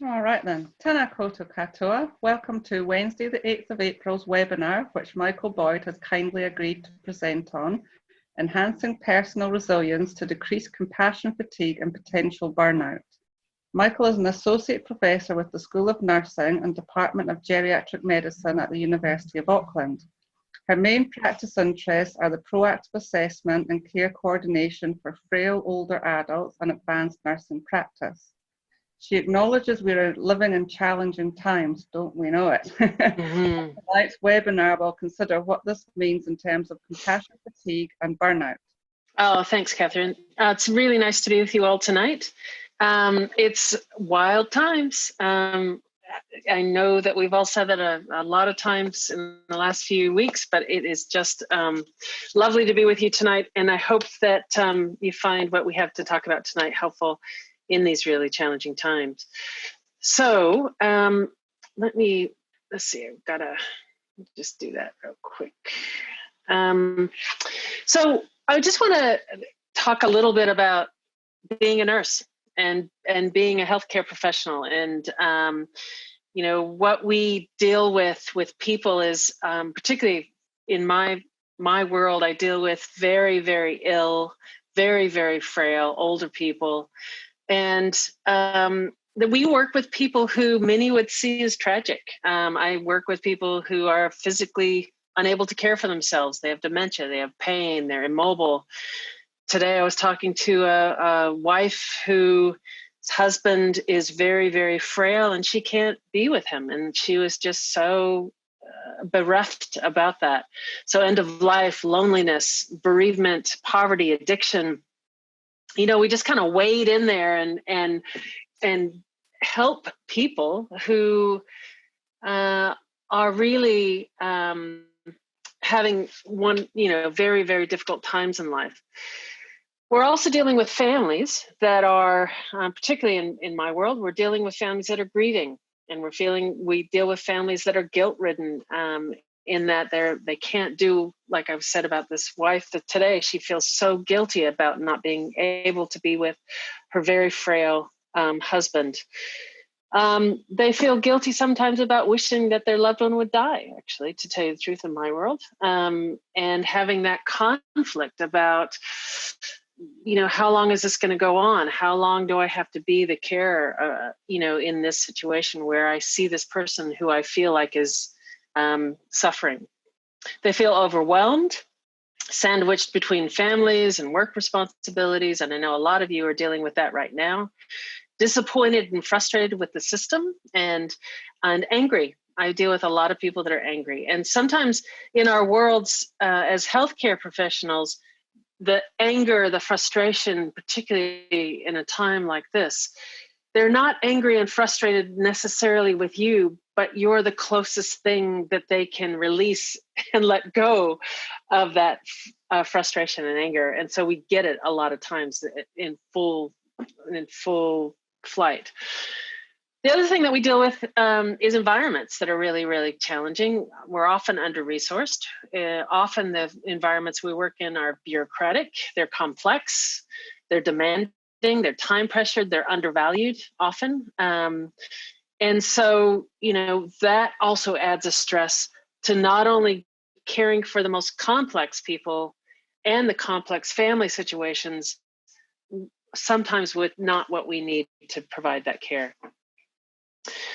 All right then. Tēnā koutou katoa. Welcome to Wednesday, the 8th of April's webinar, which Michael Boyd has kindly agreed to present on, Enhancing Personal Resilience to Decrease Compassion Fatigue and Potential Burnout. Michael is an associate professor with the School of Nursing and Department of Geriatric Medicine at the University of Auckland. Her main practice interests are the proactive assessment and care coordination for frail older adults and advanced nursing practice. She acknowledges we are living in challenging times, don't we know it? Mm-hmm. Tonight's webinar will consider what this means in terms of compassion fatigue and burnout. Oh, thanks, Catherine. It's really nice to be with you all tonight. It's wild times. I know that we've all said that a lot of times in the last few weeks, but it is just lovely to be with you tonight. And I hope that you find what we have to talk about tonight helpful in these really challenging times. So let's see, I've got to just do that real quick. So I just want to talk a little bit about being a nurse and being a healthcare professional. And, what we deal with people is, particularly in my world, I deal with very, very ill, very, very frail, older people. And that we work with people who many would see as tragic. I work with people who are physically unable to care for themselves. They have dementia, they have pain, they're immobile. Today I was talking to a wife whose husband is very, very frail and she can't be with him. And she was just so bereft about that. So end of life, loneliness, bereavement, poverty, addiction. We just kind of wade in there and help people who are really having very, very difficult times in life. We're also dealing with families that are, particularly in my world, we're dealing with families that are grieving, and we deal with families that are guilt-ridden, in that they can't do, like I've said about this wife, that today she feels so guilty about not being able to be with her very frail husband. They feel guilty sometimes about wishing that their loved one would die, actually, to tell you the truth, in my world, and having that conflict about, how long is this going to go on? How long do I have to be the carer, in this situation where I see this person who I feel like is suffering? They feel overwhelmed, sandwiched between families and work responsibilities. And I know a lot of you are dealing with that right now. Disappointed and frustrated with the system, and angry. I deal with a lot of people that are angry. And sometimes in our worlds as healthcare professionals, the anger, the frustration, particularly in a time like this, they're not angry and frustrated necessarily with you, but you're the closest thing that they can release and let go of that frustration and anger. And so we get it a lot of times in full flight. The other thing that we deal with is environments that are really, really challenging. We're often under-resourced. Often the environments we work in are bureaucratic, they're complex, they're demanding, they're time pressured, they're undervalued often. And so, that also adds a stress to not only caring for the most complex people and the complex family situations, sometimes with not what we need to provide that care.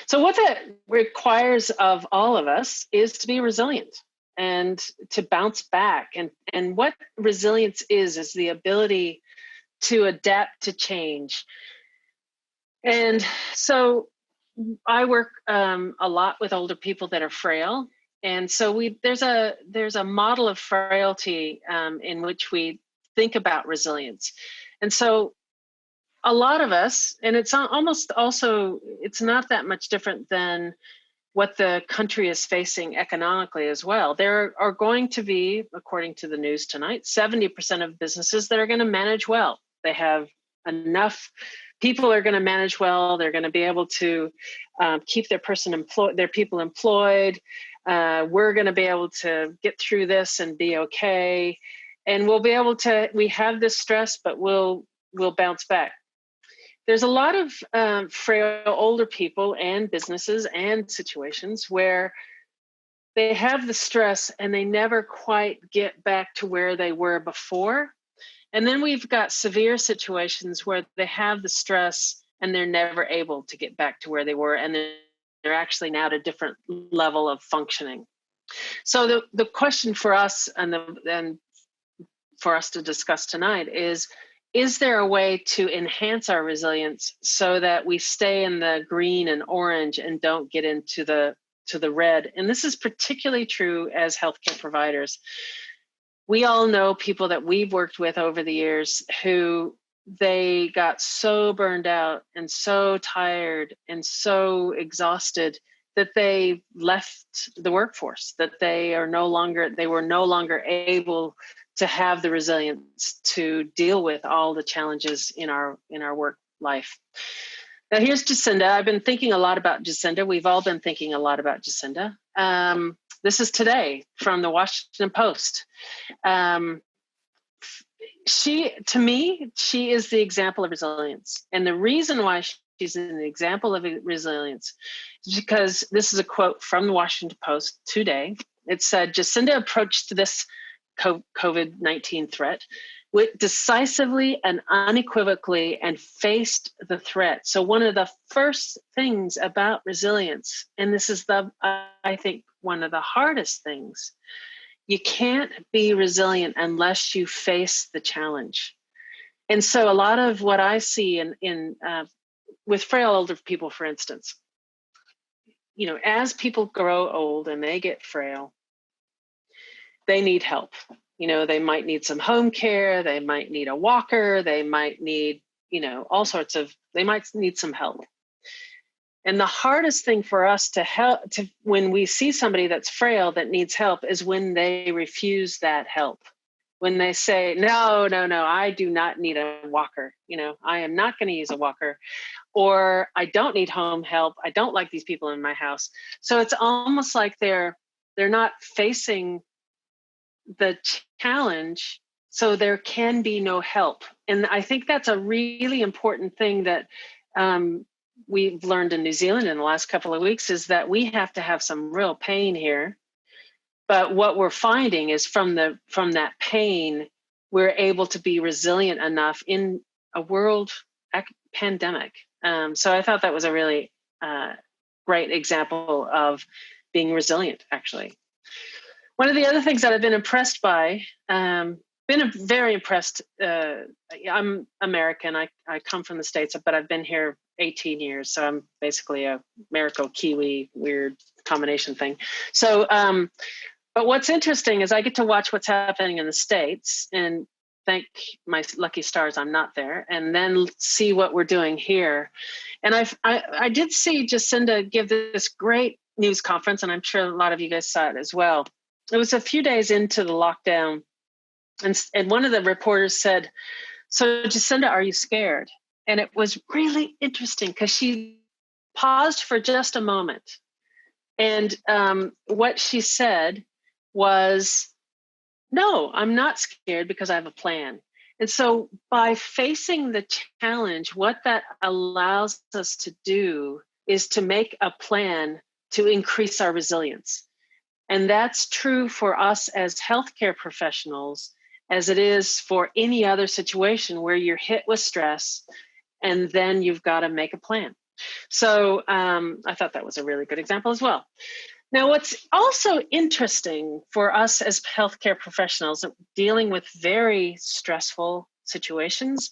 So what that requires of all of us is to be resilient and to bounce back. And what resilience is the ability to adapt to change. And so I work a lot with older people that are frail. And so there's a model of frailty in which we think about resilience. And so a lot of us, and it's almost also, it's not that much different than what the country is facing economically as well. There are going to be, according to the news tonight, 70% of businesses that are going to manage well. They have enough people are going to manage well. They're going to be able to keep their people employed. We're going to be able to get through this and be okay. And we'll be able to, we have this stress, but we'll bounce back. there's a lot of frail older people and businesses and situations where they have the stress and they never quite get back to where they were before. And then we've got severe situations where they have the stress and they're never able to get back to where they were, and they're actually now at a different level of functioning. So the question for us and for us to discuss tonight is there a way to enhance our resilience so that we stay in the green and orange and don't get into the red? And this is particularly true as healthcare providers. We all know people that we've worked with over the years who they got so burned out and so tired and so exhausted that they left the workforce, that they were no longer able to have the resilience to deal with all the challenges in our work life. Now here's Jacinda. I've been thinking a lot about Jacinda. We've all been thinking a lot about Jacinda. This is today from the Washington Post. To me, she is the example of resilience. And the reason why she's an example of resilience is because this is a quote from the Washington Post today. It said, Jacinda approached this COVID-19 threat with decisively and unequivocally and faced the threat. So one of the first things about resilience, and this is I think one of the hardest things, you can't be resilient unless you face the challenge. And so a lot of what I see with frail older people, for instance, as people grow old and they get frail, they need help. They might need some home care, they might need a walker, they might need, they might need some help. And the hardest thing for us when we see somebody that's frail that needs help is when they refuse that help. When they say, no, I do not need a walker. I am not going to use a walker, or I don't need home help. I don't like these people in my house. So it's almost like they're not facing the challenge, so there can be no help. And I think that's a really important thing that we've learned in New Zealand in the last couple of weeks, is that we have to have some real pain here. But what we're finding is from that pain, we're able to be resilient enough in a world pandemic. So I thought that was a really great example of being resilient, actually. One of the other things that I've been impressed by, very impressed. I'm American. I come from the States, but I've been here 18 years. So I'm basically a Americo-Kiwi weird combination thing. So, but what's interesting is I get to watch what's happening in the States and thank my lucky stars I'm not there, and then see what we're doing here. And I did see Jacinda give this great news conference, and I'm sure a lot of you guys saw it as well. It was a few days into the lockdown, and one of the reporters said, so Jacinda, are you scared? And it was really interesting because she paused for just a moment. And what she said was, no, I'm not scared because I have a plan. And so by facing the challenge, what that allows us to do is to make a plan to increase our resilience. And that's true for us as healthcare professionals, as it is for any other situation where you're hit with stress and then you've got to make a plan. So I thought that was a really good example as well. Now, what's also interesting for us as healthcare professionals dealing with very stressful situations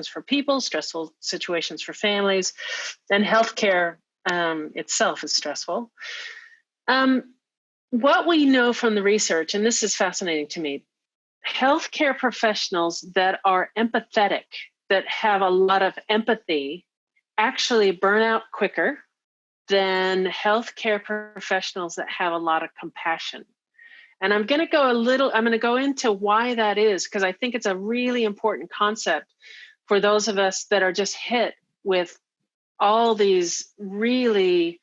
for people, stressful situations for families, and healthcare itself is stressful. What we know from the research, and this is fascinating to me, healthcare professionals that are empathetic, that have a lot of empathy, actually burn out quicker than healthcare professionals that have a lot of compassion. And I'm going to go into why that is, because I think it's a really important concept for those of us that are just hit with all these really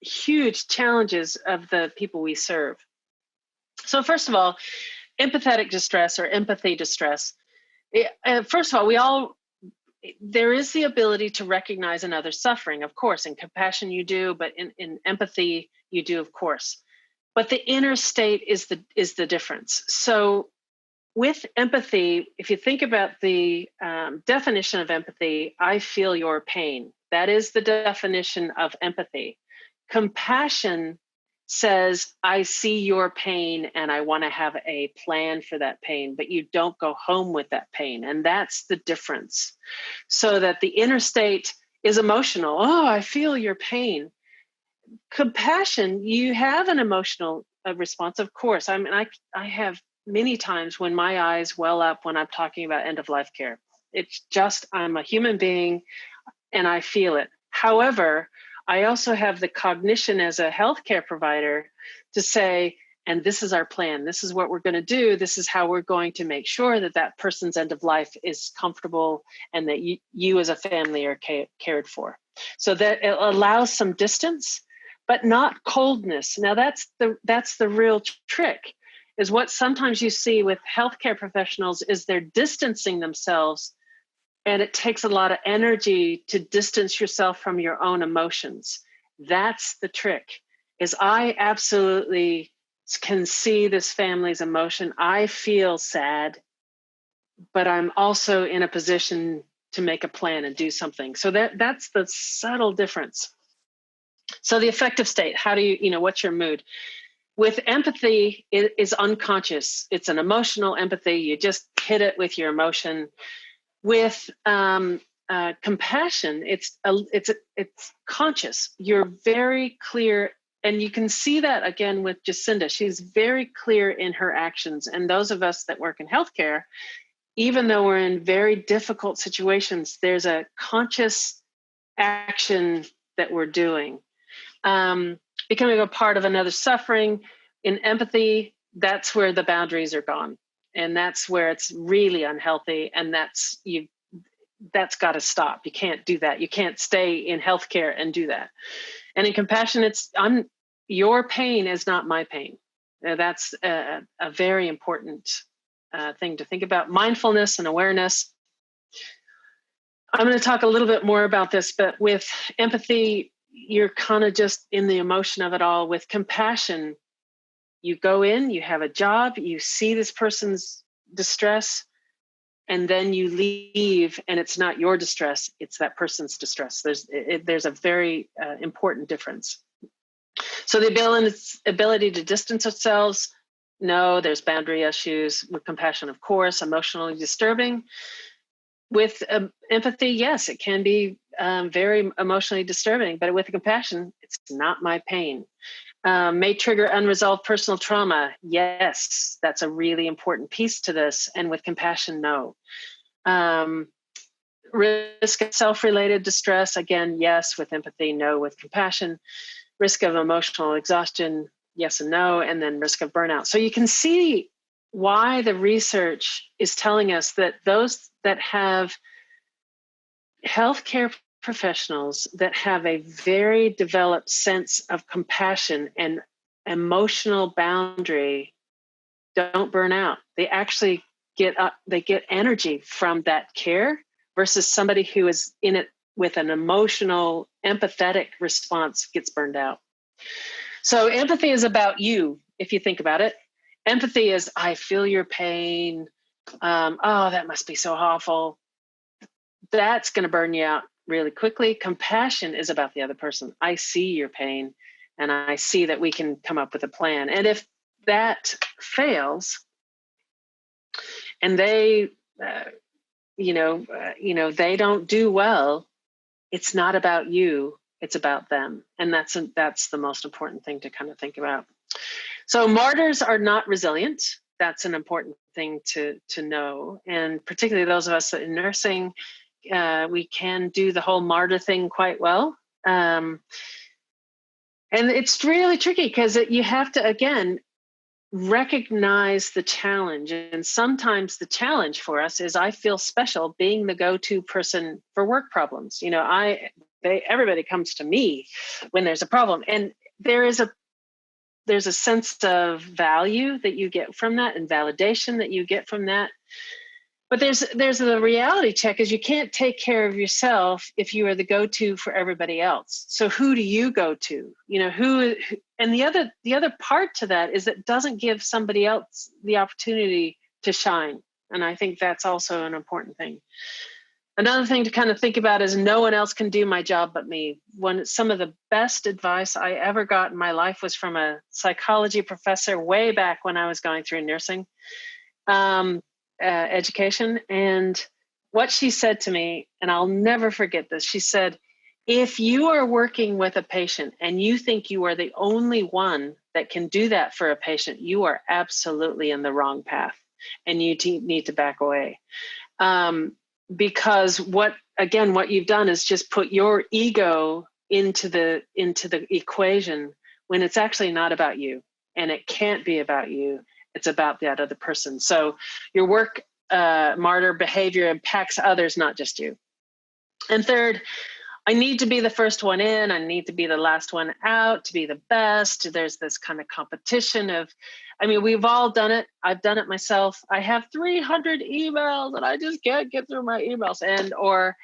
huge challenges of the people we serve. So first of all, empathetic distress or empathy distress. First of all, we all there is the ability to recognize another's suffering, of course. In compassion, you do, but in empathy, you do, of course. But the inner state is the difference. So with empathy, if you think about the definition of empathy, I feel your pain. That is the definition of empathy. Compassion says, I see your pain and I want to have a plan for that pain, but you don't go home with that pain. And that's the difference. So that the inner state is emotional. Oh, I feel your pain. Compassion, you have an emotional response, of course. I mean, I have many times when my eyes well up when I'm talking about end of life care. It's just, I'm a human being and I feel it. However, I also have the cognition as a healthcare provider to say, and this is our plan. This is what we're going to do. This is how we're going to make sure that that person's end of life is comfortable and that you as a family are cared for. So that it allows some distance, but not coldness. Now that's the real trick, is what sometimes you see with healthcare professionals is they're distancing themselves. And it takes a lot of energy to distance yourself from your own emotions. That's the trick, is I absolutely can see this family's emotion. I feel sad, but I'm also in a position to make a plan and do something. So that's the subtle difference. So the affective state, how do you what's your mood? With empathy, it is unconscious. It's an emotional empathy. You just hit it with your emotion. With compassion, it's conscious. You're very clear, and you can see that again with Jacinda. She's very clear in her actions. And those of us that work in healthcare, even though we're in very difficult situations, there's a conscious action that we're doing. Becoming a part of another's suffering. In empathy, that's where the boundaries are gone. And that's where it's really unhealthy. And that's got to stop. You can't do that. You can't stay in healthcare and do that. And in compassion, your pain is not my pain. That's a very important thing to think about. Mindfulness and awareness. I'm going to talk a little bit more about this, but with empathy, you're kind of just in the emotion of it all. With compassion, you go in, you have a job, you see this person's distress, and then you leave, and it's not your distress, it's that person's distress. There's a very important difference. So the ability to distance ourselves, no, there's boundary issues. With compassion, of course, emotionally disturbing. With empathy, yes, it can be very emotionally disturbing, but with compassion, it's not my pain. May trigger unresolved personal trauma. Yes, that's a really important piece to this. And with compassion, no. Risk of self-related distress. Again, yes. With empathy, no. With compassion. Risk of emotional exhaustion. Yes and no. And then risk of burnout. So you can see why the research is telling us that those that have healthcare professionals that have a very developed sense of compassion and emotional boundary don't burn out. They actually get energy from that care versus somebody who is in it with an emotional, empathetic response gets burned out. So empathy is about you, if you think about it. Empathy is, I feel your pain. Oh, that must be so awful. That's going to burn you out really quickly. Compassion is about the other person. I see your pain and I see that we can come up with a plan. And if that fails and they, they don't do well, it's not about you, it's about them. And that's the most important thing to kind of think about. So martyrs are not resilient. That's an important thing to know. And particularly those of us in nursing, we can do the whole martyr thing quite well. And it's really tricky because you have to, again, recognize the challenge. And sometimes the challenge for us is I feel special being the go-to person for work problems. Everybody comes to me when there's a problem. And there's a sense of value that you get from that and validation that you get from that. But there's the reality check is you can't take care of yourself if you are the go-to for everybody else. So who do you go to? You know, who and the other part to that is that doesn't give somebody else the opportunity to shine. And I think that's also an important thing. Another thing to kind of think about is no one else can do my job but me. Some of the best advice I ever got in my life was from a psychology professor way back when I was going through nursing. Education. And what she said to me, and I'll never forget this, she said, if you are working with a patient and you think you are the only one that can do that for a patient, you are absolutely in the wrong path and you need to back away. Because what you've done is just put your ego into the equation when it's actually not about you, and it can't be about you. It's about that other person. So your work martyr behavior impacts others, not just you. And third, I need to be the first one in. I need to be the last one out to be the best. There's this kind of competition of, I mean, we've all done it. I've done it myself. I have 300 emails and I just can't get through my emails. Or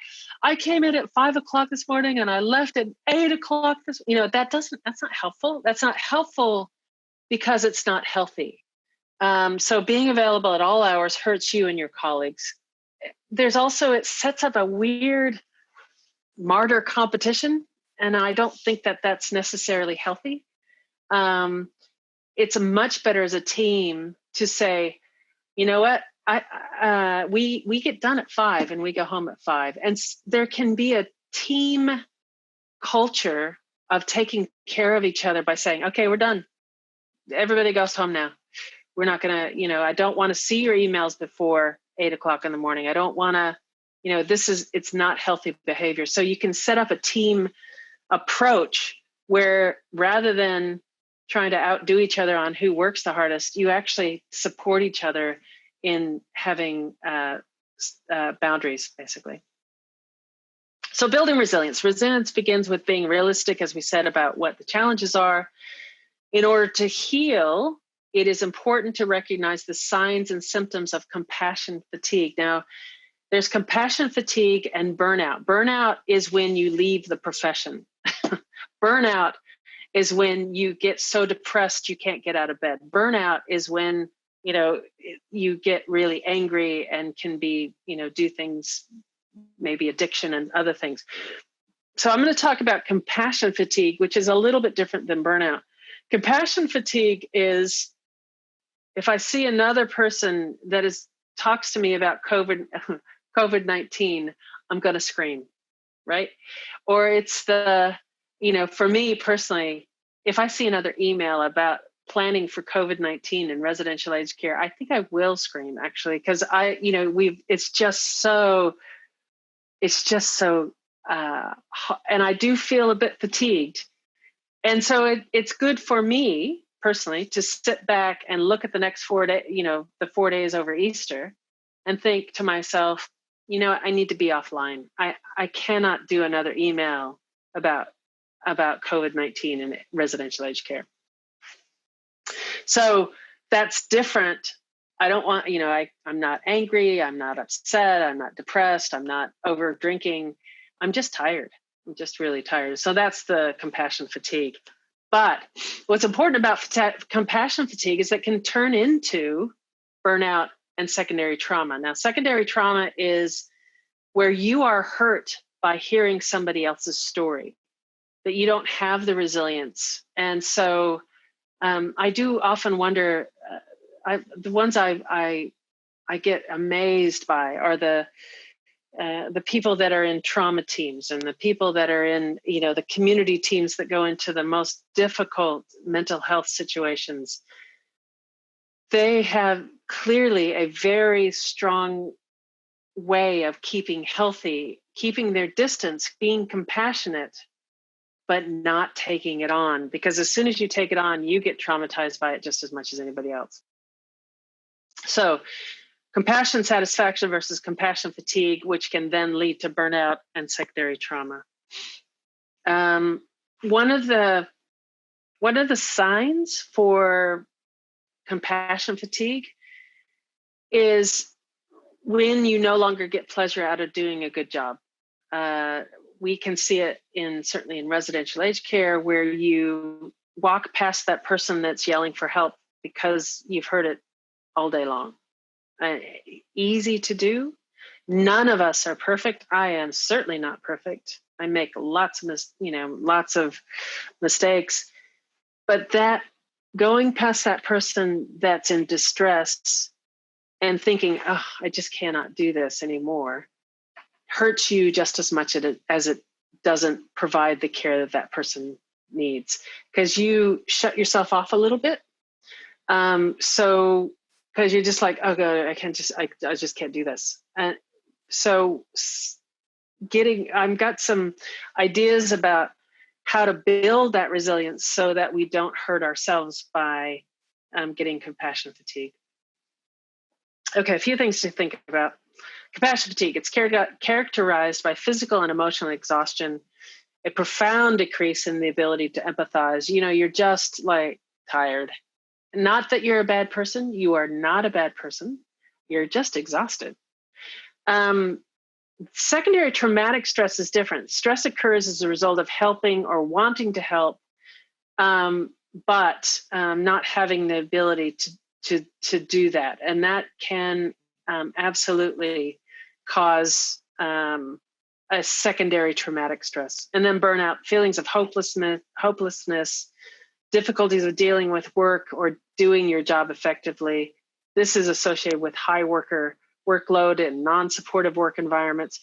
I came in at 5 o'clock this morning and I left at 8 o'clock that's not helpful. That's not helpful because it's not healthy. So being available at all hours hurts you and your colleagues. There's also, it sets up a weird martyr competition, and I don't think that that's necessarily healthy. It's much better as a team to say, you know what, we get done at 5 and we go home at 5, and there can be a team culture of taking care of each other by saying, okay, we're done. Everybody goes home now. We're not going to, I don't want to see your emails before 8 o'clock in the morning. I don't want to, it's not healthy behavior. So you can set up a team approach where rather than trying to outdo each other on who works the hardest, you actually support each other in having boundaries, basically. So building resilience. Resilience begins with being realistic, as we said, about what the challenges are. In order to heal, it is important to recognize the signs and symptoms of compassion fatigue. Now, there's compassion fatigue and burnout. Burnout is when you leave the profession. Burnout is when you get so depressed you can't get out of bed. Burnout is when, you get really angry and can be, do things, maybe addiction and other things. So I'm going to talk about compassion fatigue, which is a little bit different than burnout. Compassion fatigue is if I see another person that talks to me about COVID-19, I'm going to scream, right? Or it's for me personally, if I see another email about planning for COVID-19 and residential aged care, I think I will scream, actually, because it's just so, and I do feel a bit fatigued. And so it's good for me personally to sit back and look at the next 4 days, the 4 days over Easter, and think to myself, I need to be offline. I cannot do another email about COVID-19 and residential aged care. So that's different. I don't want, I'm not angry. I'm not upset. I'm not depressed. I'm not over drinking. I'm just tired. I'm just really tired. So that's the compassion fatigue. But what's important about compassion fatigue is that it can turn into burnout and secondary trauma. Now, secondary trauma is where you are hurt by hearing somebody else's story, that you don't have the resilience. And so I do often wonder, the ones I get amazed by are the people that are in trauma teams and the people that are in, the community teams that go into the most difficult mental health situations. They have clearly a very strong way of keeping healthy, keeping their distance, being compassionate, but not taking it on. Because as soon as you take it on, you get traumatized by it just as much as anybody else. So compassion satisfaction versus compassion fatigue, which can then lead to burnout and secondary trauma. One of the signs for compassion fatigue is when you no longer get pleasure out of doing a good job. We can see it certainly in residential aged care, where you walk past that person that's yelling for help because you've heard it all day long. Easy to do. None of us are perfect. I am certainly not perfect. I make lots of mistakes. But that going past that person that's in distress and thinking, oh, I just cannot do this anymore, hurts you just as much as it doesn't provide the care that that person needs, because you shut yourself off a little bit. So because you're just like, oh God, I just can't do this. And so I've got some ideas about how to build that resilience so that we don't hurt ourselves by getting compassion fatigue. Okay, a few things to think about. Compassion fatigue, it's characterized by physical and emotional exhaustion, a profound decrease in the ability to empathize. You're just like tired. Not that you're a bad person. You are not a bad person. You're just exhausted. Secondary traumatic stress is different. Stress occurs as a result of helping or wanting to help, but not having the ability to do that. And that can absolutely cause a secondary traumatic stress. And then burnout, feelings of hopelessness, difficulties of dealing with work or doing your job effectively. This is associated with high workload and non-supportive work environments.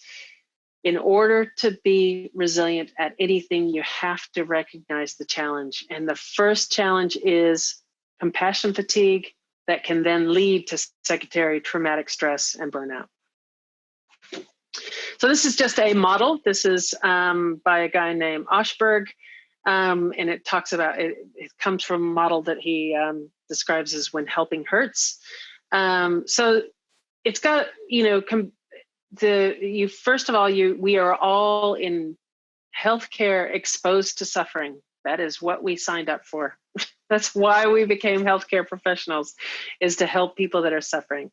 In order to be resilient at anything, you have to recognize the challenge. And the first challenge is compassion fatigue that can then lead to secondary traumatic stress and burnout. So this is just a model. This is by a guy named Oshberg. And it talks about, it comes from a model that he describes as when helping hurts. So it's got, first of all, we are all in healthcare exposed to suffering. That is what we signed up for. That's why we became healthcare professionals, is to help people that are suffering.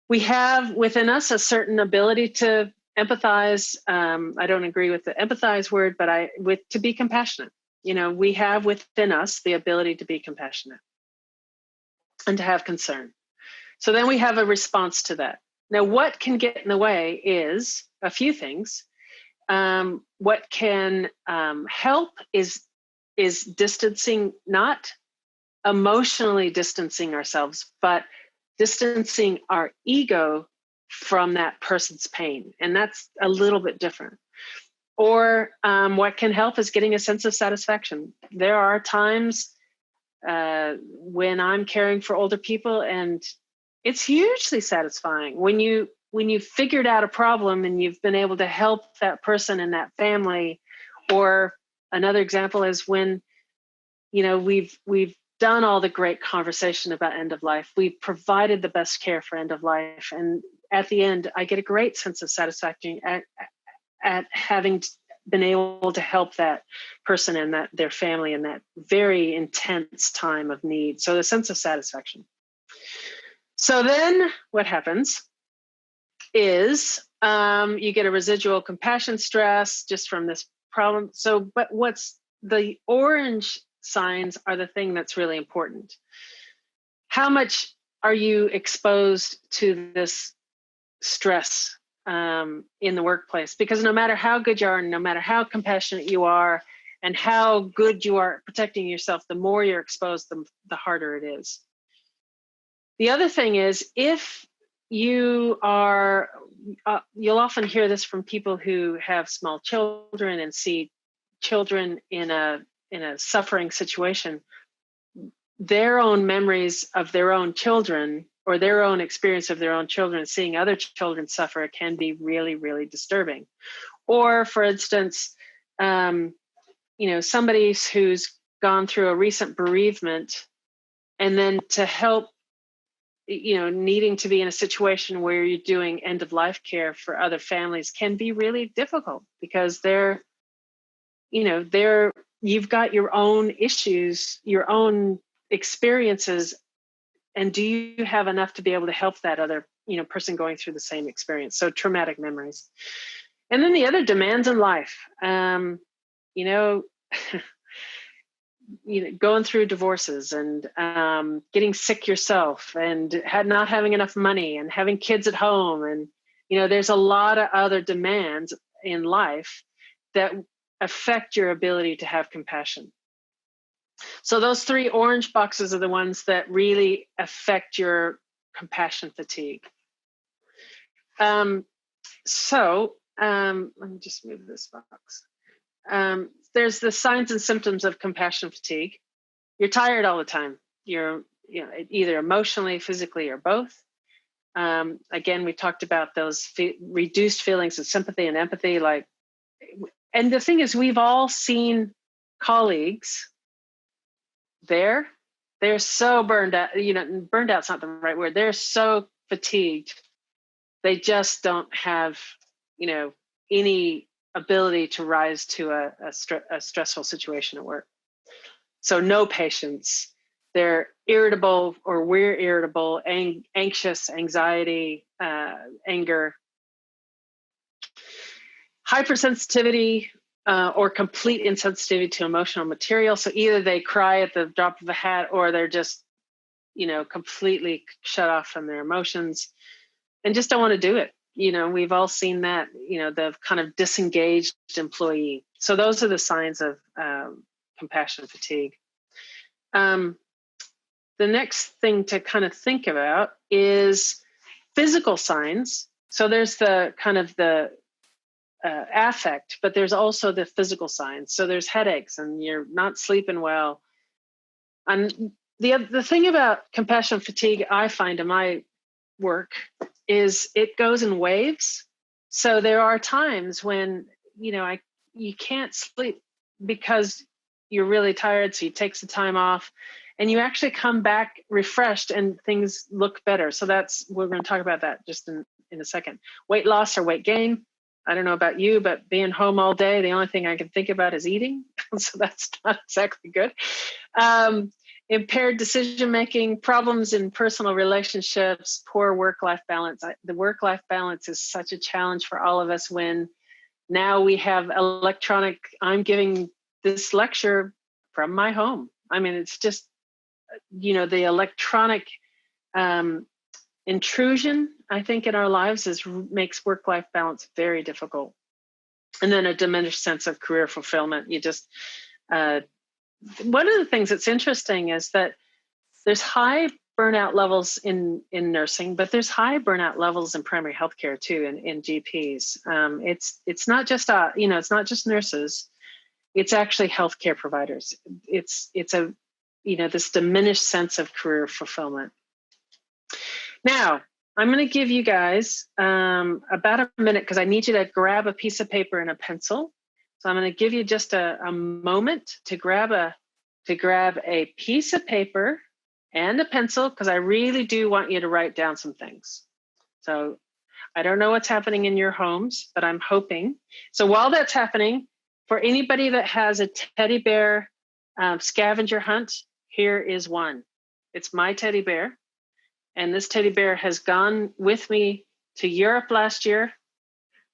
We have within us a certain ability to empathize. I don't agree with the empathize word, but to be compassionate. We have within us the ability to be compassionate and to have concern. So then we have a response to that. Now, what can get in the way is a few things. What can help is distancing, not emotionally distancing ourselves, but distancing our ego from that person's pain. And that's a little bit different. Or what can help is getting a sense of satisfaction. There are times when I'm caring for older people, and it's hugely satisfying when you've figured out a problem and you've been able to help that person and that family. Or another example is when we've done all the great conversation about end of life. We've provided the best care for end of life, and at the end, I get a great sense of satisfaction at having been able to help that person and their family in that very intense time of need. So the sense of satisfaction. So then what happens is you get a residual compassion stress just from this problem. So, but what's the orange signs are the thing that's really important. How much are you exposed to this stress in the workplace? Because no matter how good you are, no matter how compassionate you are, and how good you are at protecting yourself, the more you're exposed, the harder it is. The other thing is, if you are, you'll often hear this from people who have small children and see children in a suffering situation. Their own memories of their own children, or their own experience of their own children, seeing other children suffer, can be really, really disturbing. Or, for instance, somebody who's gone through a recent bereavement, and then to help, needing to be in a situation where you're doing end of life care for other families can be really difficult, because you've got your own issues, your own experiences, and do you have enough to be able to help that other person going through the same experience. So traumatic memories. And then the other demands in life, going through divorces and getting sick yourself and not having enough money and having kids at home. And, there's a lot of other demands in life that affect your ability to have compassion. So those 3 orange boxes are the ones that really affect your compassion fatigue. Let me just move this box. There's the signs and symptoms of compassion fatigue. You're tired all the time. You're either emotionally, physically, or both. Again, we talked about those reduced feelings of sympathy and empathy. And the thing is, we've all seen colleagues. They're so burned out. Burned out's not the right word. They're so fatigued. They just don't have, any ability to rise to a stressful situation at work. So no patience. They're irritable, or we're irritable, anxious, anxiety, anger, hypersensitivity, or complete insensitivity to emotional material. So either they cry at the drop of a hat, or they're just, completely shut off from their emotions and just don't want to do it. We've all seen that, the kind of disengaged employee. So those are the signs of compassion fatigue. The next thing to kind of think about is physical signs. So there's the kind of the affect, but there's also the physical signs. So there's headaches and you're not sleeping well. And the thing about compassion fatigue, I find in my work, is it goes in waves. So there are times when, you can't sleep because you're really tired. So you take some time off and you actually come back refreshed and things look better. So we're going to talk about that just in a second. Weight loss or weight gain. I don't know about you, but being home all day, the only thing I can think about is eating. So that's not exactly good. Impaired decision-making, problems in personal relationships, poor work-life balance. The work-life balance is such a challenge for all of us when now we have electronic, I'm giving this lecture from my home. I mean, it's just, the electronic intrusion, I think, in our lives makes work-life balance very difficult. And then a diminished sense of career fulfillment. One of the things that's interesting is that there's high burnout levels in nursing, but there's high burnout levels in primary healthcare too, in GPs. It's not just it's not just nurses. It's actually healthcare providers. It's a this diminished sense of career fulfillment. Now, I'm going to give you guys about a minute because I need you to grab a piece of paper and a pencil. So I'm going to give you just a moment to grab a piece of paper and a pencil, because I really do want you to write down some things. So I don't know what's happening in your homes, but I'm hoping. So while that's happening, for anybody that has a teddy bear scavenger hunt, here is one. It's my teddy bear. And this teddy bear has gone with me to Europe last year.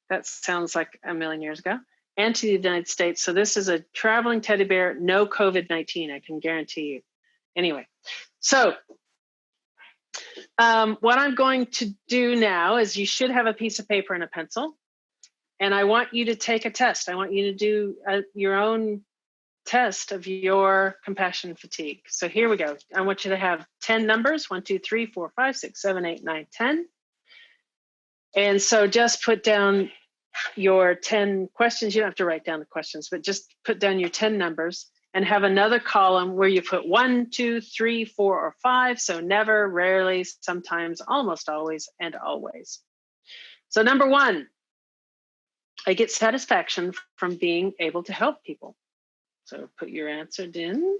That sounds like a million years ago. And to the United States. So this is a traveling teddy bear, no COVID-19, I can guarantee you. Anyway, so what I'm going to do now is you should have a piece of paper and a pencil. And I want you to take a test. I want you to do your own test of your compassion fatigue. So here we go. I want you to have 10 numbers, 1, 2, 3, 4, 5, 6, 7, 8, 9, 10. And so just put down your 10 questions. You don't have to write down the questions, but just put down your 10 numbers and have another column where you put 1, 2, 3, 4, or 5. So never, rarely, sometimes, almost always, and always. So number 1, I get satisfaction from being able to help people. So put your answer in.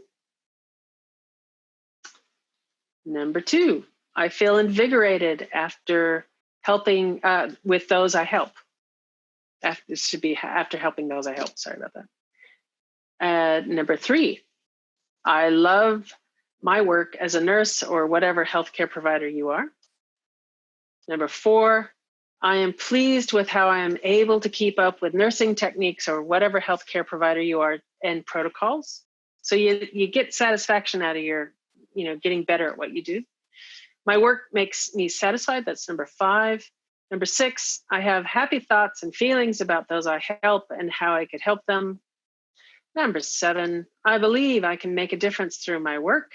Number 2, I feel invigorated after helping with those I help. This should be after helping those I help. Sorry about that. Number 3, I love my work as a nurse or whatever healthcare provider you are. Number 4, I am pleased with how I am able to keep up with nursing techniques or whatever healthcare provider you are and protocols. So you get satisfaction out of your, getting better at what you do. My work makes me satisfied. That's number 5. Number 6, I have happy thoughts and feelings about those I help and how I could help them. Number 7, I believe I can make a difference through my work.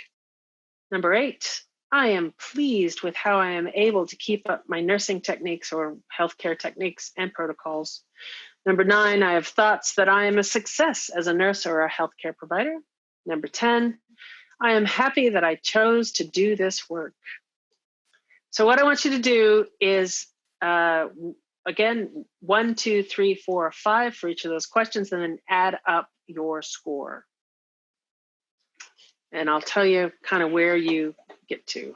Number 8, I am pleased with how I am able to keep up my nursing techniques or healthcare techniques and protocols. Number 9, I have thoughts that I am a success as a nurse or a healthcare provider. Number 10, I am happy that I chose to do this work. So what I want you to do is, again, 1, 2, 3, 4, 5 for each of those questions, and then add up your score. And I'll tell you kind of where you get to.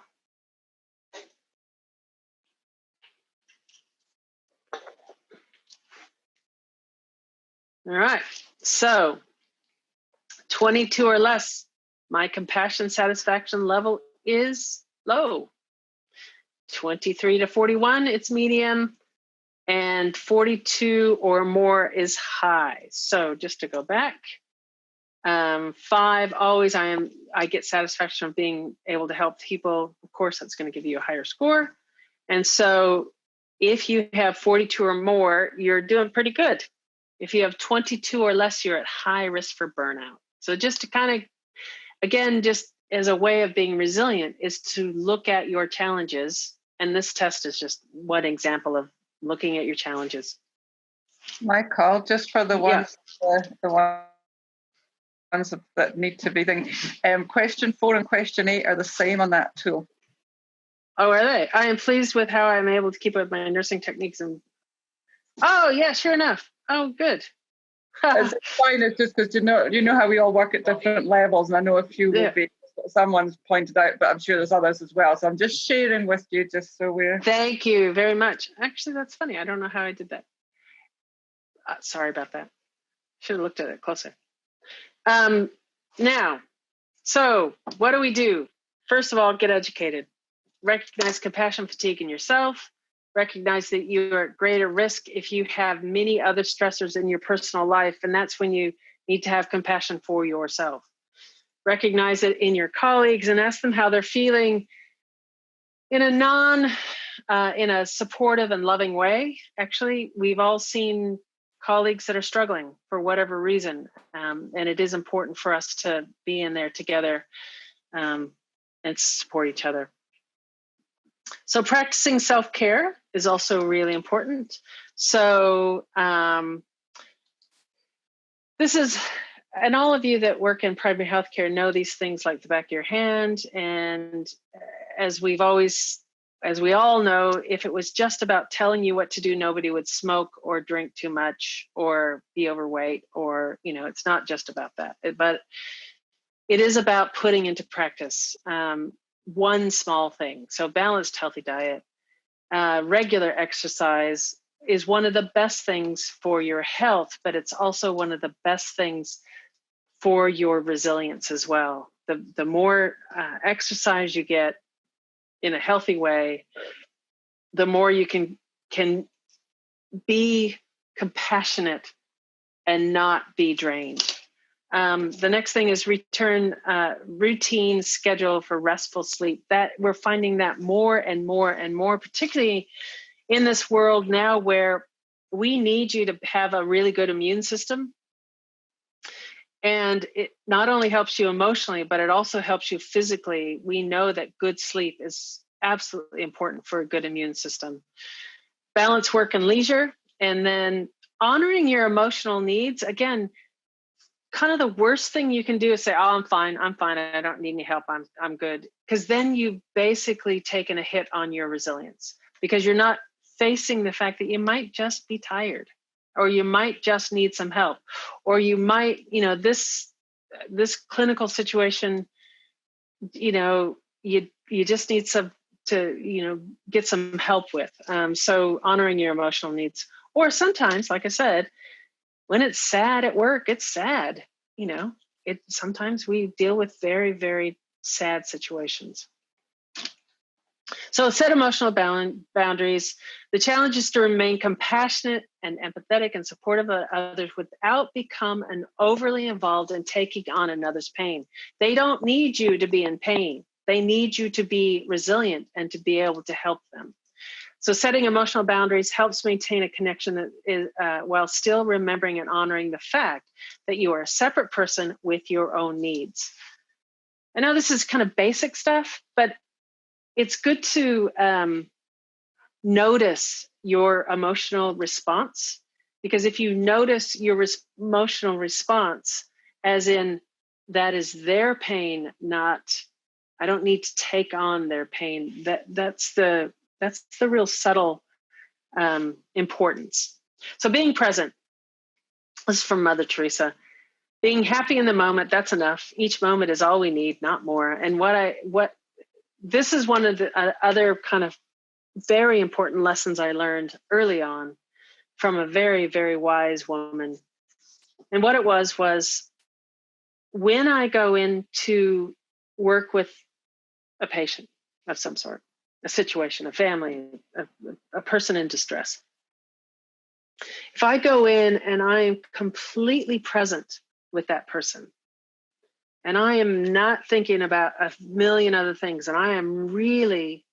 All right, so 22 or less, my compassion satisfaction level is low. 23 to 41, it's medium, and 42 or more is high. So just to go back, 5, always I get satisfaction of being able to help people. Of course, that's going to give you a higher score. And so if you have 42 or more, you're doing pretty good. If you have 22 or less, you're at high risk for burnout. So just to kind of, again, just as a way of being resilient is to look at your challenges. And this test is just one example of looking at your challenges. Michal, just for the ones, the ones that need to be thinking, question 4 and question 8 are the same on that tool. Oh, are they? I am pleased with how I'm able to keep up my nursing techniques. And oh, yeah, sure enough. Oh, good. It's fine. It's just because you know how we all work at different levels, and I know a few will be. Someone's pointed out, but I'm sure there's others as well. So I'm just sharing with you, just so we're. Thank you very much. Actually, that's funny. I don't know how I did that. Sorry about that. Should have looked at it closer. Now, so what do we do? First of all, get educated. Recognize compassion fatigue in yourself. Recognize that you are at greater risk if you have many other stressors in your personal life, and that's when you need to have compassion for yourself. Recognize it in your colleagues and ask them how they're feeling in a supportive and loving way. Actually, we've all seen colleagues that are struggling for whatever reason, and it is important for us to be in there together and support each other. So practicing self-care is also really important. So this is, and all of you that work in primary healthcare know these things like the back of your hand. And as we all know, if it was just about telling you what to do, nobody would smoke or drink too much or be overweight, or, it's not just about that, but it is about putting into practice one small thing. So balanced, healthy diet, regular exercise is one of the best things for your health, but it's also one of the best things for your resilience as well. The more exercise you get in a healthy way, the more you can be compassionate and not be drained. The next thing is return routine schedule for restful sleep. That we're finding that more and more and more, particularly in this world now where we need you to have a really good immune system. And it not only helps you emotionally, but it also helps you physically. We know that good sleep is absolutely important for a good immune system. Balance work and leisure, and then honoring your emotional needs. Again, kind of the worst thing you can do is say, oh, I'm fine. I don't need any help. I'm good. Because then you've basically taken a hit on your resilience, because you're not facing the fact that you might just be tired, or you might just need some help, or you might, this clinical situation, you just need to get some help with. So honoring your emotional needs, or sometimes, like I said, when it's sad at work, it's sad. Sometimes we deal with very, very sad situations. So set emotional boundaries. The challenge is to remain compassionate and empathetic and supportive of others without become an overly involved in taking on another's pain. They don't need you to be in pain. They need you to be resilient and to be able to help them. So setting emotional boundaries helps maintain a connection that is, while still remembering and honoring the fact that you are a separate person with your own needs. I know this is kind of basic stuff, but it's good to notice your emotional response, because if you notice your emotional response, as in that is their pain, not I don't need to take on their pain. That's the real subtle importance. So being present. This is from Mother Teresa. Being happy in the moment, that's enough. Each moment is all we need, not more. And what this is one of the other kind of very important lessons I learned early on from a very, very wise woman. And what it was when I go in to work with a patient of some sort, a situation, a family, a person in distress, if I go in and I am completely present with that person, and I am not thinking about a million other things, and I am really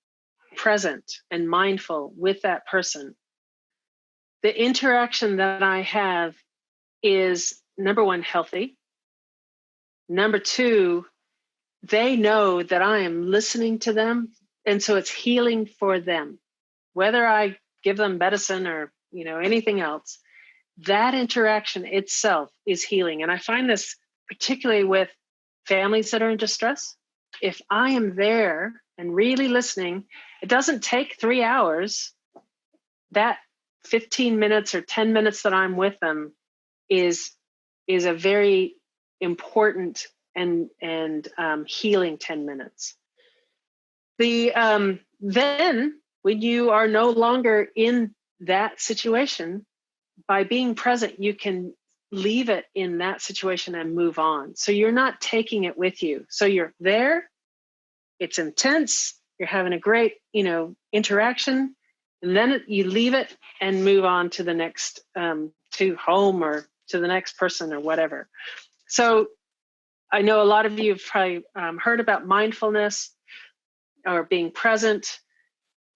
present and mindful with that person, the interaction that I have is, number one, healthy. Number two, they know that I am listening to them. And so it's healing for them. Whether I give them medicine or, anything else, that interaction itself is healing. And I find this particularly with families that are in distress. If I am there and really listening, it doesn't take 3 hours. That 15 minutes or 10 minutes that I'm with them is a very important and healing 10 minutes. Then when you are no longer in that situation, by being present, you can leave it in that situation and move on. So you're not taking it with you. So you're there, it's intense, you're having a great, interaction, and then you leave it and move on to the next, to home or to the next person or whatever. So I know a lot of you have probably heard about mindfulness or being present.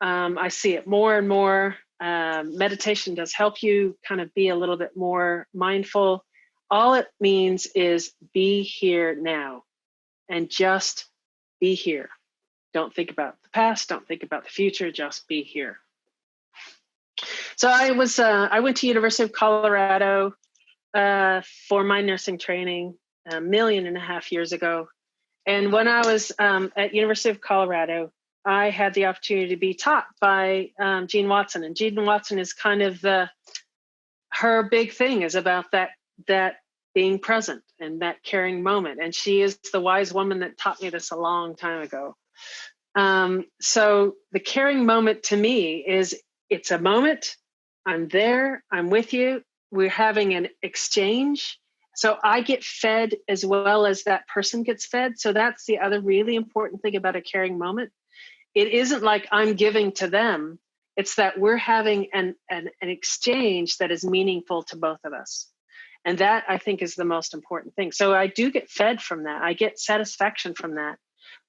I see it more and more. Meditation does help you kind of be a little bit more mindful. All it means is be here now and just be here. Don't think about the past. Don't think about the future. Just be here. So I went to University of Colorado for my nursing training 1.5 million years ago. And when I was at University of Colorado, I had the opportunity to be taught by Jean Watson. And Jean Watson is kind of her big thing is about that being present and that caring moment. And she is the wise woman that taught me this a long time ago. So the caring moment to me is, it's a moment, I'm there, I'm with you, we're having an exchange. So I get fed as well as that person gets fed. So that's the other really important thing about a caring moment. It isn't like I'm giving to them. It's that we're having an exchange that is meaningful to both of us. And that, I think, is the most important thing. So I do get fed from that. I get satisfaction from that,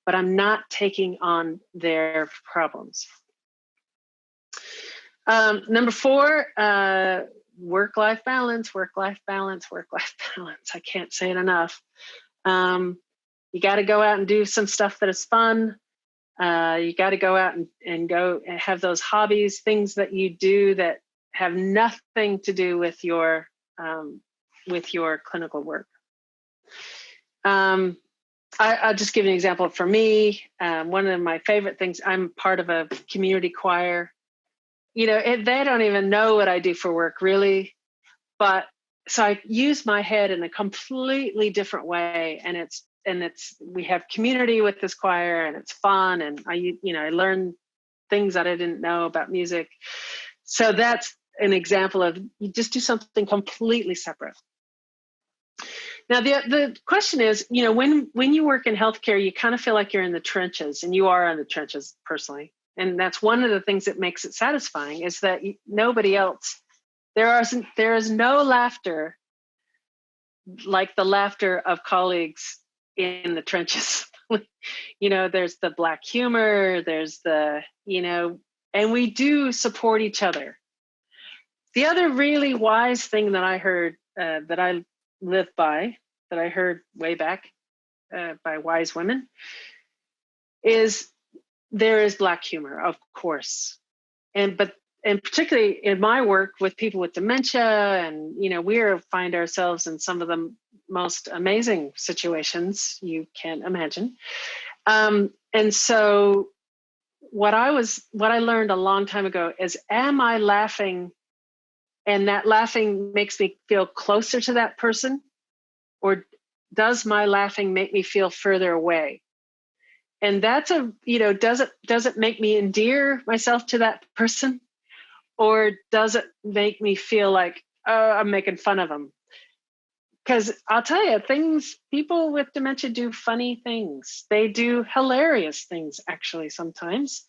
but I'm not taking on their problems. Number 4, work-life balance, work-life balance, work-life balance. I can't say it enough. You got to go out and do some stuff that is fun. You got to go out and go and have those hobbies, things that you do that have nothing to do with your clinical work. I'll just give an example. For me, one of my favorite things, I'm part of a community choir. They don't even know what I do for work, really. But so I use my head in a completely different way, and we have community with this choir, and it's fun, and I learn things that I didn't know about music. So that's an example of, you just do something completely separate. Now the question is, when you work in healthcare, you kind of feel like you're in the trenches, and you are in the trenches personally. And that's one of the things that makes it satisfying, is that nobody else, there is no laughter like the laughter of colleagues in the trenches. There's the black humor, there's and we do support each other. The other really wise thing that I heard, that I live by, that I heard way back by wise women, is there is black humor, of course. And particularly in my work with people with dementia, and we find ourselves in some of the most amazing situations you can imagine. And so what I learned a long time ago is, am I laughing, and that laughing makes me feel closer to that person, or does my laughing make me feel further away? And that's does it make me endear myself to that person, or does it make me feel like, oh, I'm making fun of them? Because I'll tell you, people with dementia do funny things. They do hilarious things, actually, sometimes.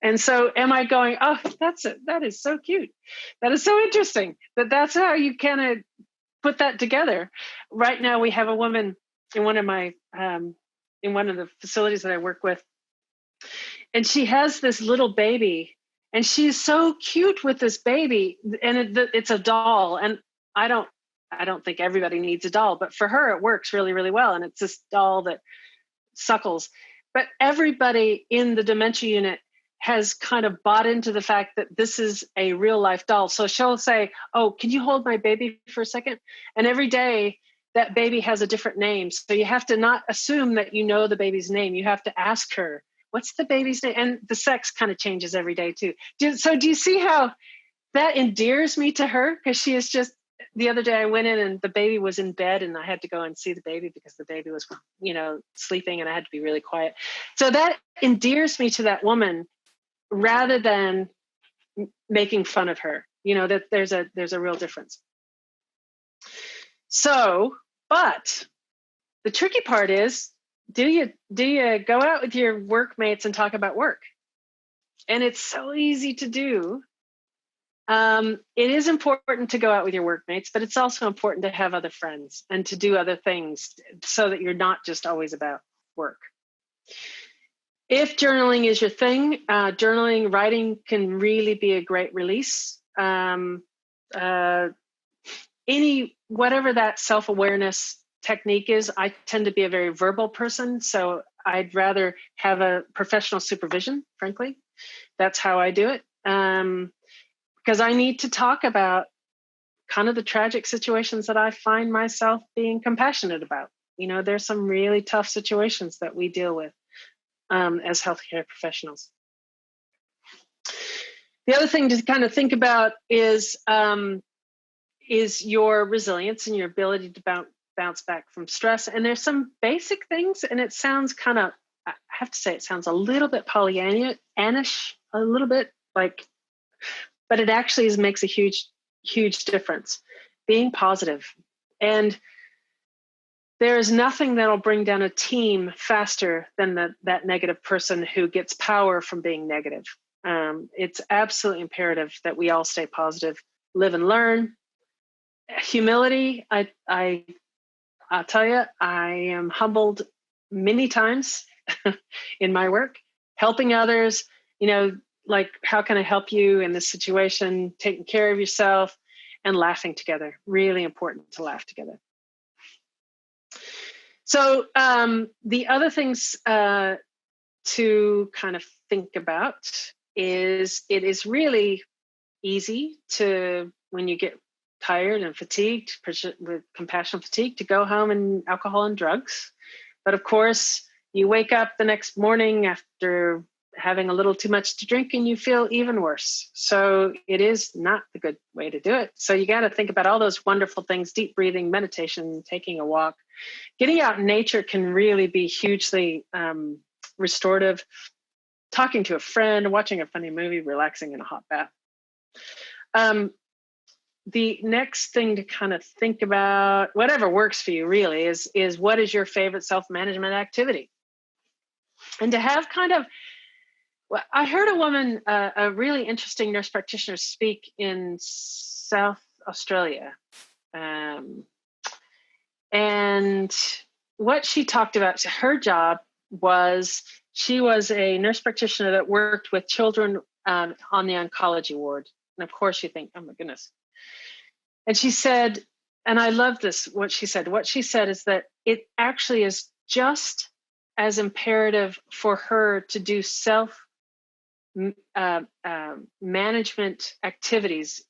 And so am I going, oh, that is so cute. That is so interesting. That's how you kind of put that together. Right now, we have a woman in one of the facilities that I work with, and she has this little baby, and she's so cute with this baby, and it's a doll. And I don't think everybody needs a doll, but for her, it works really, really well. And it's this doll that suckles. But everybody in the dementia unit has kind of bought into the fact that this is a real life doll. So she'll say, oh, can you hold my baby for a second? And every day that baby has a different name. So you have to not assume that you know the baby's name. You have to ask her, what's the baby's name? And the sex kind of changes every day too. So do you see how that endears me to her? Because she is just, the other day I went in and the baby was in bed, and I had to go and see the baby because the baby was, sleeping, and I had to be really quiet. So that endears me to that woman rather than making fun of her. That there's a real difference. So, but the tricky part is, do you go out with your workmates and talk about work? And it's so easy to do. It is important to go out with your workmates, but it's also important to have other friends and to do other things so that you're not just always about work. If journaling is your thing, writing can really be a great release. Whatever that self-awareness technique is, I tend to be a very verbal person, so I'd rather have a professional supervision, frankly. That's how I do it. Because I need to talk about kind of the tragic situations that I find myself being compassionate about. There's some really tough situations that we deal with as healthcare professionals. The other thing to kind of think about is your resilience and your ability to bounce back from stress. And there's some basic things, and it sounds kind of, I have to say, it sounds a little bit Pollyannish, a little bit like, but it actually makes a huge, huge difference. Being positive. And there is nothing that'll bring down a team faster than that negative person who gets power from being negative. It's absolutely imperative that we all stay positive, live and learn. Humility, I'll tell you, I am humbled many times in my work, helping others, like, how can I help you in this situation, taking care of yourself, and laughing together. Really important to laugh together. So the other things to kind of think about is, it is really easy to, when you get tired and fatigued with compassion fatigue, to go home and alcohol and drugs. But of course, you wake up the next morning after having a little too much to drink and you feel even worse. So it is not the good way to do it. So you got to think about all those wonderful things: deep breathing, meditation, taking a walk. Getting out in nature can really be hugely restorative. Talking to a friend, watching a funny movie, relaxing in a hot bath. The next thing to kind of think about, whatever works for you really, is what is your favorite self-management activity? And to have kind of Well, I heard a woman, a really interesting nurse practitioner, speak in South Australia. And what she talked about, her job was, she was a nurse practitioner that worked with children on the oncology ward. And of course you think, oh my goodness. And she said, and I love this, what she said is that it actually is just as imperative for her to do self management activities,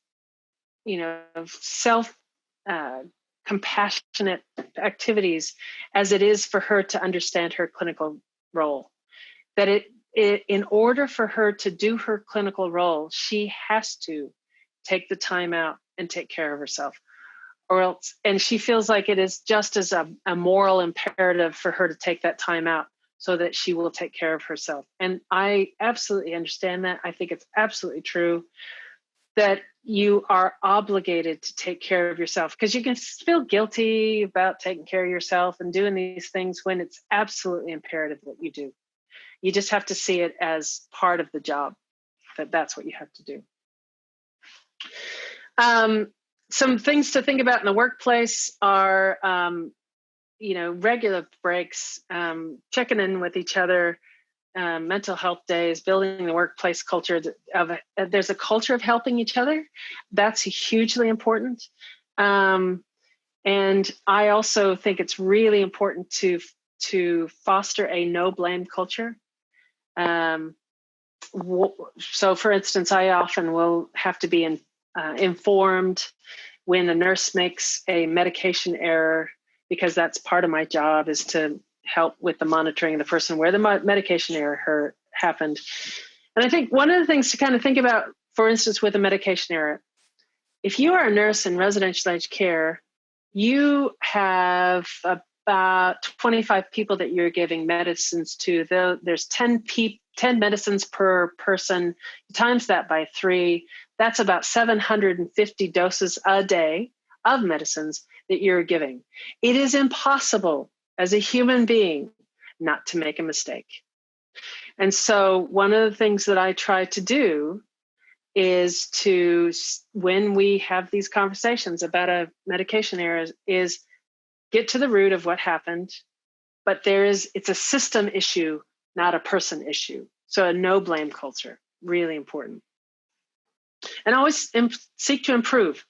self compassionate activities, as it is for her to understand her clinical role. That it in order for her to do her clinical role, she has to take the time out and take care of herself, or else, and she feels like it is just as a moral imperative for her to take that time out so that she will take care of herself. And I absolutely understand that. I think it's absolutely true that you are obligated to take care of yourself, because you can feel guilty about taking care of yourself and doing these things when it's absolutely imperative that you do. You just have to see it as part of the job, that's what you have to do. Some things to think about in the workplace are, regular breaks, checking in with each other, mental health days, building the workplace culture there's a culture of helping each other. That's hugely important. And I also think it's really important to foster a no blame culture. So for instance, I often will have to be informed when a nurse makes a medication error, because that's part of my job, is to help with the monitoring of the person where the medication error happened. And I think one of the things to kind of think about, for instance, with a medication error, if you are a nurse in residential aged care, you have about 25 people that you're giving medicines to. There's 10 medicines per person, times that by 3. That's about 750 doses a day of medicines that you're giving. It is impossible as a human being not to make a mistake. And so one of the things that I try to do is when we have these conversations about a medication error, is get to the root of what happened. But it's a system issue, not a person issue. So a no blame culture, really important. And always seek to improve.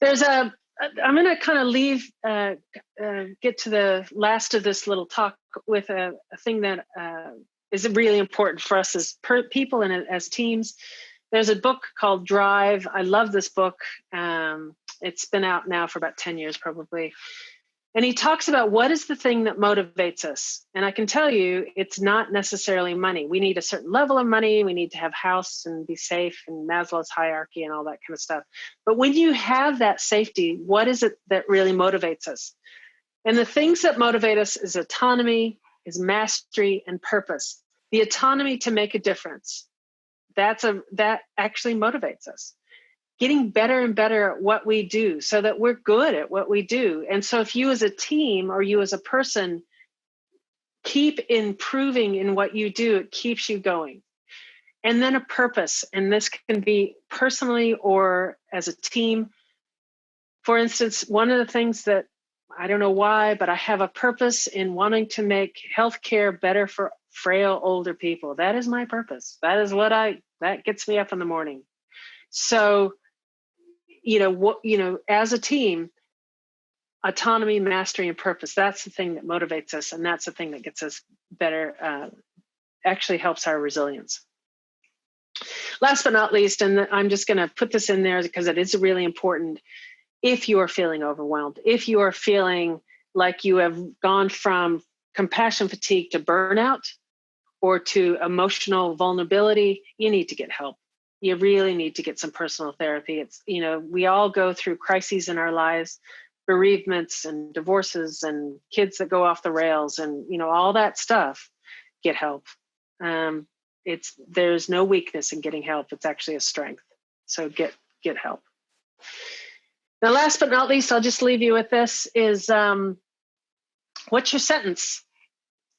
I'm going to kind of get to the last of this little talk with a thing that is really important for us as people and as teams. There's a book called Drive. I love this book. It's been out now for about 10 years probably. And he talks about what is the thing that motivates us. And I can tell you, it's not necessarily money. We need a certain level of money. We need to have a house and be safe, and Maslow's hierarchy and all that kind of stuff. But when you have that safety, what is it that really motivates us? And the things that motivate us is autonomy, is mastery, and purpose. The autonomy to make a difference. That actually motivates us. Getting better and better at what we do so that we're good at what we do. And so if you as a team or you as a person keep improving in what you do, it keeps you going. And then a purpose, and this can be personally or as a team. For instance, one of the things that, I don't know why, but I have a purpose in wanting to make healthcare better for frail older people. That is my purpose. That is that gets me up in the morning. So, as a team, autonomy, mastery, and purpose, that's the thing that motivates us. And that's the thing that gets us better, actually helps our resilience. Last but not least, and I'm just going to put this in there because it is really important. If you are feeling overwhelmed, if you are feeling like you have gone from compassion fatigue to burnout or to emotional vulnerability, you need to get help. You really need to get some personal therapy. It's, we all go through crises in our lives, bereavements and divorces and kids that go off the rails and, all that stuff. Get help. There's no weakness in getting help. It's actually a strength. So get help. Now, last but not least, I'll just leave you with this is, what's your sentence?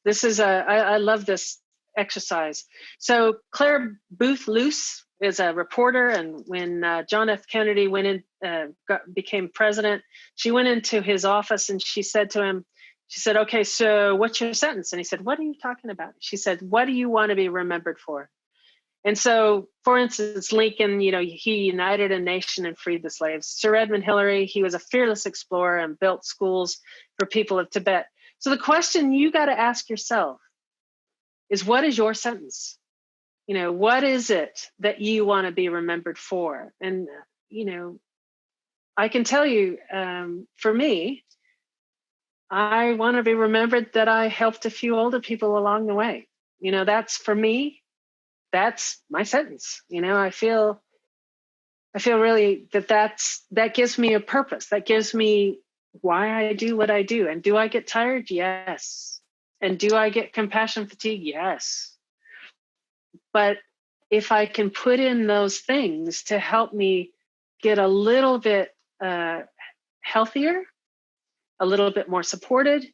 This is I love this. exercise. So Claire Booth Luce is a reporter, and when John F. Kennedy became president, she went into his office and she said to him, she said, "Okay, so what's your sentence?" And he said, "What are you talking about?" She said, "What do you want to be remembered for?" And so, for instance, Lincoln, he united a nation and freed the slaves. Sir Edmund Hillary, he was a fearless explorer and built schools for people of Tibet. So the question you got to ask yourself is, what is your sentence? What is it that you want to be remembered for? And, I can tell you, for me, I want to be remembered that I helped a few older people along the way. That's, for me, that's my sentence. I feel really that gives me a purpose. That gives me why I do what I do. And do I get tired? Yes. And do I get compassion fatigue? Yes. But if I can put in those things to help me get a little bit healthier, a little bit more supported,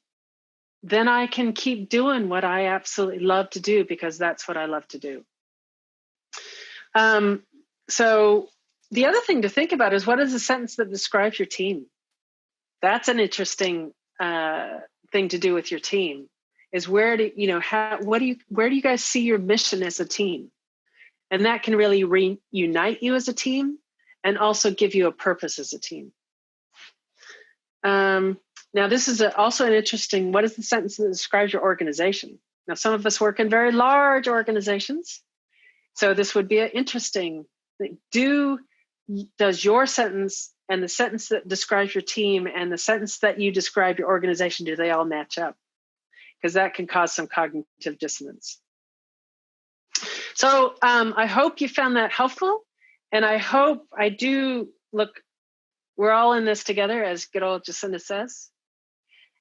then I can keep doing what I absolutely love to do, because that's what I love to do. So the other thing to think about is, what is the sentence that describes your team? That's an interesting thing to do with your team. Is where do you guys see your mission as a team? And that can really reunite you as a team, and also give you a purpose as a team. Now, this is also an interesting, what is the sentence that describes your organization? Now, some of us work in very large organizations. So this would be an interesting thing. Does your sentence and the sentence that describes your team and the sentence that you describe your organization, do they all match up? Because that can cause some cognitive dissonance. So I hope you found that helpful. And we're all in this together, as good old Jacinda says.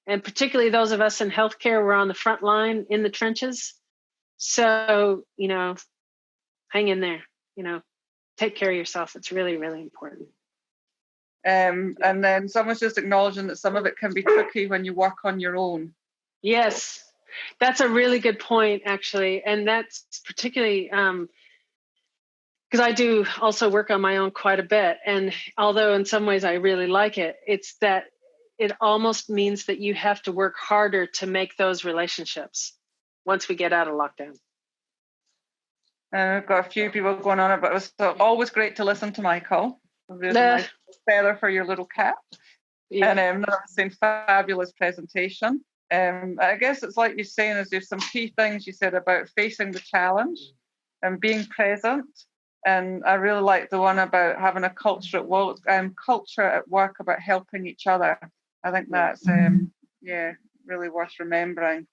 And particularly those of us in healthcare, we're on the front line in the trenches. So, hang in there, take care of yourself. It's really, really important. And then someone's just acknowledging that some of it can be tricky when you work on your own. Yes, that's a really good point, actually. And that's particularly because I do also work on my own quite a bit. And although in some ways I really like it, it's that it almost means that you have to work harder to make those relationships once we get out of lockdown. We've got a few people going on it, but it was always great to listen to Michal. Really nice feather for your little cap. Yeah. And that was a fabulous presentation. I guess it's like you're saying, is there's some key things you said about facing the challenge and being present. And I really like the one about having a culture at work about helping each other. I think that's really worth remembering.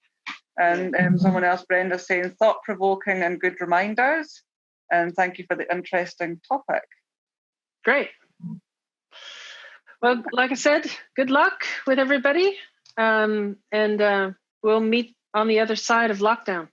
And someone else, Brenda, saying thought-provoking and good reminders. And thank you for the interesting topic. Great. Well, like I said, good luck with everybody. And we'll meet on the other side of lockdown.